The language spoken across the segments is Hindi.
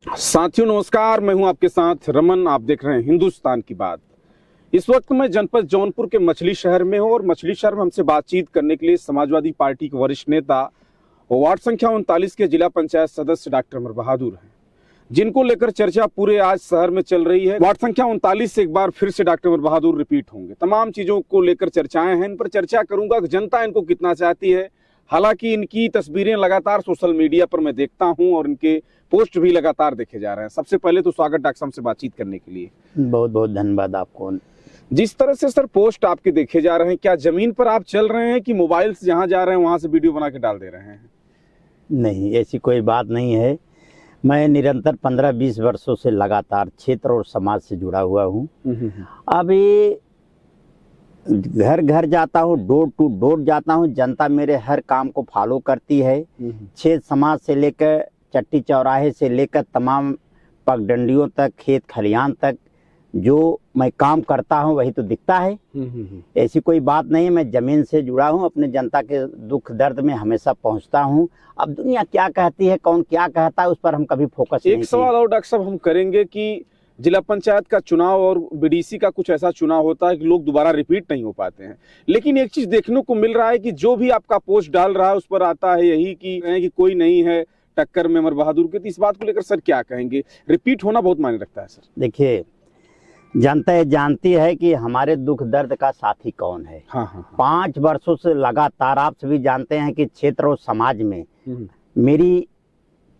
साथियों नमस्कार, मैं हूं आपके साथ रमन। आप देख रहे हैं हिंदुस्तान की बात। इस वक्त मैं जनपद जौनपुर के मछली शहर में हूं और मछली शहर में हमसे बातचीत करने के लिए समाजवादी पार्टी के वरिष्ठ नेता वार्ड संख्या 39 के जिला पंचायत सदस्य डॉक्टर अमर बहादुर हैं, जिनको लेकर चर्चा पूरे आज शहर में चल रही है। वार्ड संख्या 39 से एक बार फिर से डॉक्टर अमर बहादुर रिपीट होंगे। तमाम चीजों को लेकर चर्चाएं हैं, इन पर चर्चा करूंगा कि जनता इनको कितना चाहती है। हालांकि इनकी तस्वीरें लगातार सोशल मीडिया पर मैं देखता हूं और इनके पोस्ट भी लगातार देखे जा रहे हैं। सबसे पहले तो स्वागत डॉक्टर साहब से बातचीत करने के लिए। बहुत बहुत धन्यवाद आपको। जिस तरह से सर पोस्ट आपके देखे जा रहे हैं, क्या जमीन पर आप चल रहे हैं कि मोबाइल से जहां जा रहे हैं वहां से वीडियो बना के डाल दे रहे हैं? नहीं, ऐसी कोई बात नहीं है। मैं निरंतर 15-20 वर्षों से लगातार क्षेत्र और समाज से जुड़ा हुआ हूँ। अभी घर घर जाता हूँ, डोर टू डोर जाता हूँ, जनता मेरे हर काम को फॉलो करती है। क्षेत्र समाज से लेकर चट्टी चौराहे से लेकर तमाम पगडंडियों तक, खेत खलियान तक जो मैं काम करता हूँ वही तो दिखता है। ऐसी कोई बात नहीं है। मैं जमीन से जुड़ा हूँ, अपने जनता के दुख दर्द में हमेशा पहुँचता हूँ। अब दुनिया क्या कहती है, कौन क्या कहता है, उस पर हम कभी फोकस नहीं। एक सवाल और डॉक्टर साहब हम करेंगे कि जिला पंचायत का चुनाव और बीडीसी का कुछ ऐसा चुनाव होता है कि लोग दोबारा रिपीट नहीं हो पाते हैं, लेकिन एक चीज देखने को मिल रहा है कि जो भी आपका पोस्ट डाल रहा है उस पर आता है यही कि कोई नहीं है टक्कर में अमर बहादुर के। तो इस बात को लेकर सर क्या कहेंगे? रिपीट होना बहुत मायने रखता है सर। देखिए, जनता ये जानती है कि हमारे दुख दर्द का साथी कौन है। हाँ। 5 वर्षों से लगातार आप सभी जानते हैं कि क्षेत्र और समाज में मेरी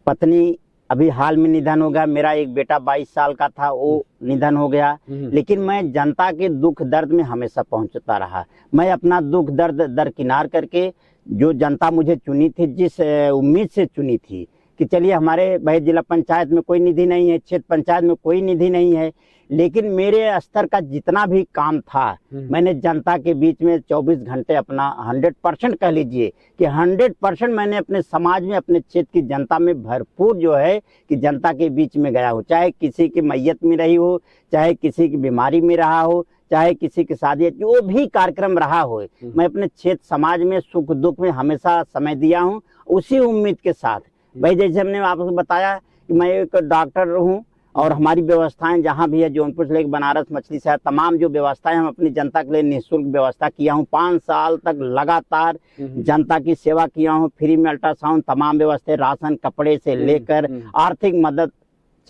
पत्नी अभी हाल में निधन हो गया, मेरा एक बेटा 22 साल का था, वो निधन हो गया। लेकिन मैं जनता के दुख दर्द में हमेशा पहुंचता रहा। मैं अपना दुख दर्द दरकिनार करके, जो जनता मुझे चुनी थी, जिस उम्मीद से चुनी थी कि चलिए हमारे भाई जिला पंचायत में कोई निधि नहीं है, क्षेत्र पंचायत में कोई निधि नहीं है, लेकिन मेरे स्तर का जितना भी काम था मैंने जनता के बीच में 24 घंटे अपना 100% कह लीजिए कि 100% मैंने अपने समाज में, अपने क्षेत्र की जनता में भरपूर जो है कि जनता के बीच में गया हो। चाहे किसी की मैयत में रही हो, चाहे किसी की बीमारी में रहा हो, चाहे किसी की शादी, जो भी कार्यक्रम रहा हो, मैं अपने क्षेत्र समाज में सुख दुख में हमेशा समय दिया हूँ, उसी उम्मीद के साथ। भाई जैसे हमने आपको बताया कि मैं एक डॉक्टर हूँ और हमारी व्यवस्थाएं जहाँ भी है, जौनपुर से लेकर बनारस, मछली शहर, तमाम जो व्यवस्थाएं हम अपनी जनता के लिए निःशुल्क व्यवस्था किया हूँ। 5 साल तक लगातार जनता की सेवा किया हूँ। फ्री में अल्ट्रासाउंड, तमाम व्यवस्था, राशन, कपड़े से लेकर आर्थिक मदद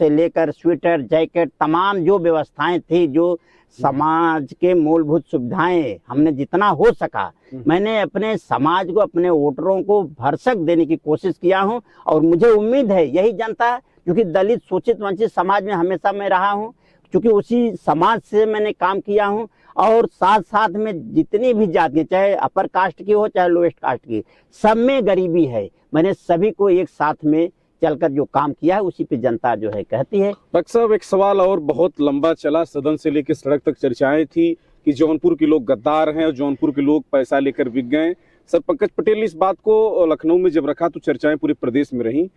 से लेकर स्वेटर, जैकेट, तमाम जो व्यवस्थाएं थी, जो समाज के मूलभूत सुविधाएं हमने जितना हो सका मैंने अपने समाज को, अपने वोटरों को भरसक देने की कोशिश किया हूं। और मुझे उम्मीद है यही जनता, क्योंकि दलित, शोषित, वंचित समाज में हमेशा मैं रहा हूं, क्योंकि उसी समाज से मैंने काम किया हूं। और साथ साथ में जितनी भी जाति, चाहे अपर कास्ट की हो चाहे लोएस्ट कास्ट की, सब में गरीबी है। मैंने सभी को एक साथ में चलकर जो काम किया है उसी पे जनता जो है कहती है। डॉक्टर साहब एक सवाल और बहुत लंबा चला, सदन से लेकर सड़क तक चर्चाएं थी कि जौनपुर के लोग गद्दार हैं और जौनपुर के लोग पैसा लेकर बिक गए। सर पंकज पटेल ने इस बात को लखनऊ में जब रखा तो चर्चाएं पूरे प्रदेश में रही।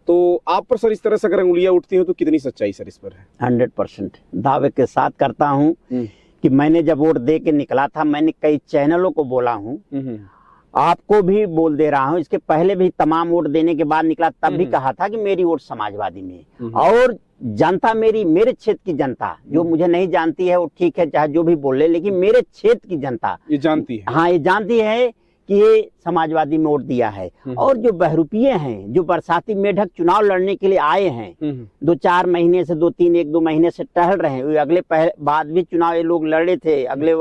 तो आप पर सर इस तरह से अगर अंगुलियां उठती हैं तो कितनी सच्चाई सर इस पर है? 100% दावे के साथ करता हूँ कि मैंने जब वोट दे के निकला था, मैंने कई चैनलों को बोला हूँ, आपको भी बोल दे रहा हूं, इसके पहले भी तमाम वोट देने के बाद निकला तब भी कहा था कि मेरी वोट समाजवादी में। और जनता मेरे क्षेत्र की जनता जो मुझे नहीं जानती है वो ठीक है, चाहे जो भी बोले, लेकिन मेरे क्षेत्र की जनता ये जानती है। हाँ, ये जानती है कि ये समाजवादी में वोट दिया है। और जो बहरूपिये हैं, जो बरसाती मेढक चुनाव लड़ने के लिए आए हैं, 2-4 महीने से, 1-2 महीने से टहल रहे हैं, अगले बाद भी चुनाव ये लोग लड़े थे, अगले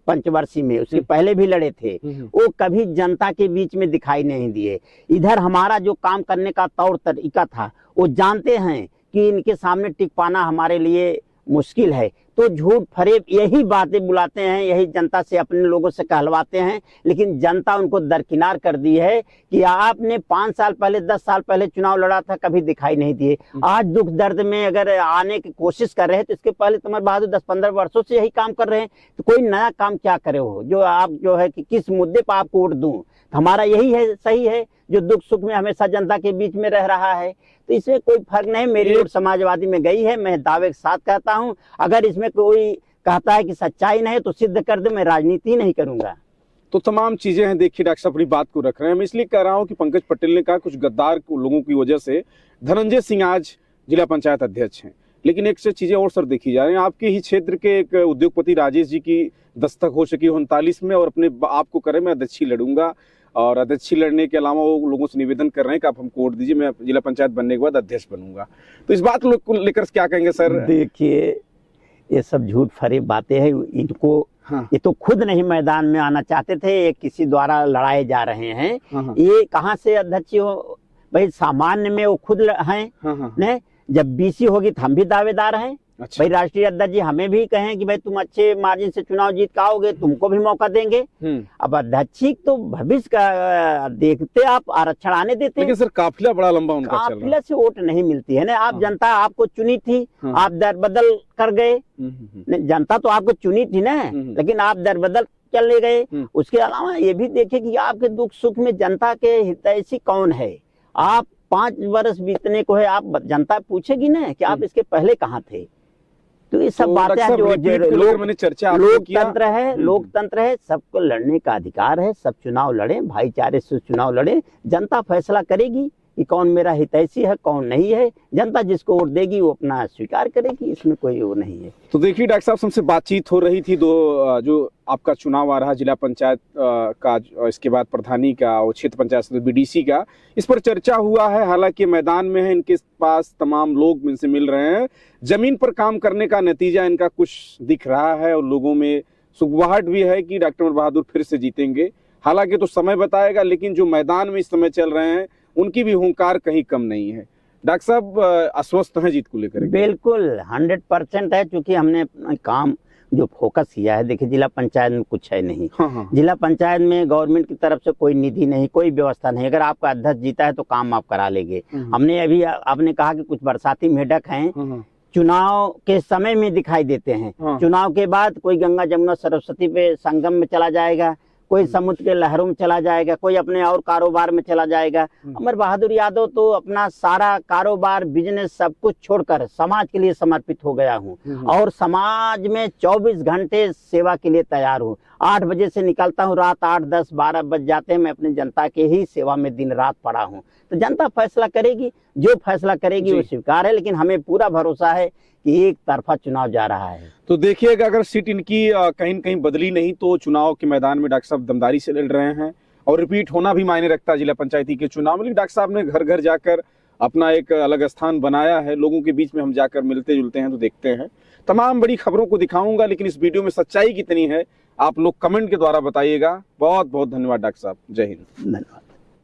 पंचवर्षीय में, उसके पहले भी लड़े थे, वो कभी जनता के बीच में दिखाई नहीं दिए। इधर हमारा जो काम करने का तौर तरीका था, वो जानते हैं कि इनके सामने टिक पाना हमारे लिए मुश्किल है, तो झूठ फरेब यही बातें बुलाते हैं, यही जनता से, अपने लोगों से कहलवाते हैं। लेकिन जनता उनको दरकिनार कर दी है कि आपने 5 साल पहले, 10 साल पहले चुनाव लड़ा था, कभी दिखाई नहीं दिए। आज दुख दर्द में अगर आने की कोशिश कर रहे हैं तो इसके पहले अमर बहादुर 10-15 वर्षों से यही काम कर रहे हैं, तो कोई नया काम क्या करे हो जो आप जो है कि किस मुद्दे पर आपको वोट दूं? हमारा यही है, सही है, जो दुख सुख में हमेशा जनता के बीच में रह रहा है, तो इसमें कोई फर्क नहीं। मेरी वोट समाजवादी में गई है, मैं दावे के साथ कहता हूं। अगर इसमें कोई कहता है कि सच्चाई नहीं तो सिद्ध कर दे, मैं राजनीति नहीं करूंगा। तो तमाम चीजें हैं। देखिए डॉक्टर साहब अपनी बात को रख रहे हैं, मैं इसलिए कह रहा हूं कि पंकज पटेल ने कहा कुछ गद्दार लोगों की वजह से धनंजय सिंह आज जिला पंचायत अध्यक्ष हैं, लेकिन एक से चीजें और सर देखी जा रही हैं। आपके ही क्षेत्र के एक उद्योगपति राजेश जी की दस्तक हो चुकी है 39 में, और अपने आप को करें मैं अध्यक्षी लड़ूंगा, और अध्यक्षी लड़ने के अलावा वो लोगों से निवेदन कर रहे हैं कि आप हमको वोट दीजिए, मैं जिला पंचायत बनने के बाद अध्यक्ष बनूंगा। तो इस बात को लेकर क्या कहेंगे सर? देखिए, ये सब झूठ फरेब बातें हैं। इनको ये तो खुद नहीं मैदान में आना चाहते थे, ये किसी द्वारा लड़ाए जा रहे हैं। ये कहाँ से अध्यक्ष हो भाई? सामान्य में वो खुद हैं ने, जब बीसी होगी तो हम भी दावेदार हैं। अच्छा। भाई राष्ट्रीय अध्यक्ष जी हमें भी कहें कि भाई तुम अच्छे मार्जिन से चुनाव जीत के आओगे, तुमको भी मौका देंगे। अब अध्यक्ष तो भविष्य का देखते आप आरक्षण आने देते हैं। लेकिन सर काफिला बड़ा लंबा उनका चल रहा है। काफिला से वोट नहीं मिलती है ना। आप जनता आपको चुनी थी, आप दर बदल कर गए। जनता तो आपको चुनी थी ना, लेकिन आप दर बदल चले गए। उसके अलावा ये भी देखे कि आपके दुख सुख में जनता के हितैषी कौन है। आप 5 वर्ष बीतने को है, आप जनता पूछेगी ना कि आप इसके पहले कहाँ थे। तो ये सब बातें हैं जो लोकतंत्र है। लोकतंत्र है, सबको लड़ने का अधिकार है। सब चुनाव लड़े, भाईचारे से चुनाव लड़े। जनता फैसला करेगी कि कौन मेरा हितैषी है, कौन नहीं है। जनता जिसको वोट देगी वो अपना स्वीकार करेगी, इसमें कोई वो नहीं है। तो देखिए डॉक्टर साहब, हमसे बातचीत हो रही थी जो आपका चुनाव आ रहा जिला पंचायत का, इसके बाद प्रधानी का और क्षेत्र पंचायत बीडीसी का, इस पर चर्चा हुआ है। हालांकि मैदान में है, इनके पास तमाम लोग इनसे मिल रहे हैं। जमीन पर काम करने का नतीजा इनका कुछ दिख रहा है, और लोगों में सुगबुगाहट भी है कि डॉक्टर अमर बहादुर फिर से जीतेंगे। हालांकि तो समय बताएगा, लेकिन जो मैदान में इस समय चल रहे हैं उनकी भी हुंकार कहीं कम नहीं है। डॉक्टर साहब आश्वस्त हैं जीत को लेकर? बिल्कुल 100% है, क्योंकि हमने अपना काम जो फोकस किया है। देखिए, जिला पंचायत में कुछ है नहीं। जिला पंचायत में गवर्नमेंट की तरफ से कोई निधि नहीं, कोई व्यवस्था नहीं। अगर आपका अध्यक्ष जीता है तो काम आप करा लेंगे। हमने अभी आपने कहा कि कुछ बरसाती मेढक हैं, चुनाव के समय में दिखाई देते हैं। चुनाव के बाद कोई गंगा जमुना सरस्वती पे संगम में चला जाएगा, कोई समुद्र के लहरों में चला जाएगा, कोई अपने और कारोबार में चला जाएगा। अमर बहादुर यादव तो अपना सारा कारोबार, बिजनेस सब कुछ छोड़कर समाज के लिए समर्पित हो गया हूँ, और समाज में 24 घंटे सेवा के लिए तैयार हूँ। 8 बजे से निकलता हूँ, रात 8, 10, 12 बज जाते हैं। मैं अपनी जनता के ही सेवा में दिन रात पड़ा हूँ। तो जनता फैसला करेगी, जो फैसला करेगी वो स्वीकार है। लेकिन हमें पूरा भरोसा है कि एक तरफा चुनाव जा रहा है। तो देखिएगा, अगर सीट इनकी कहीं न कहीं बदली नहीं तो चुनाव के मैदान में डॉक्टर साहब दमदारी से लड़ रहे हैं, और रिपीट होना भी मायने रखता है जिला पंचायती के चुनाव में। डॉक्टर साहब ने घर घर जाकर अपना एक अलग स्थान बनाया है। लोगों के बीच में हम जाकर मिलते जुलते हैं तो देखते हैं। तमाम बड़ी खबरों को दिखाऊंगा, लेकिन इस वीडियो में सच्चाई कितनी है आप लोग कमेंट के द्वारा बताइएगा। बहुत बहुत धन्यवाद डॉक्टर साहब। जय हिंद। धन्यवाद।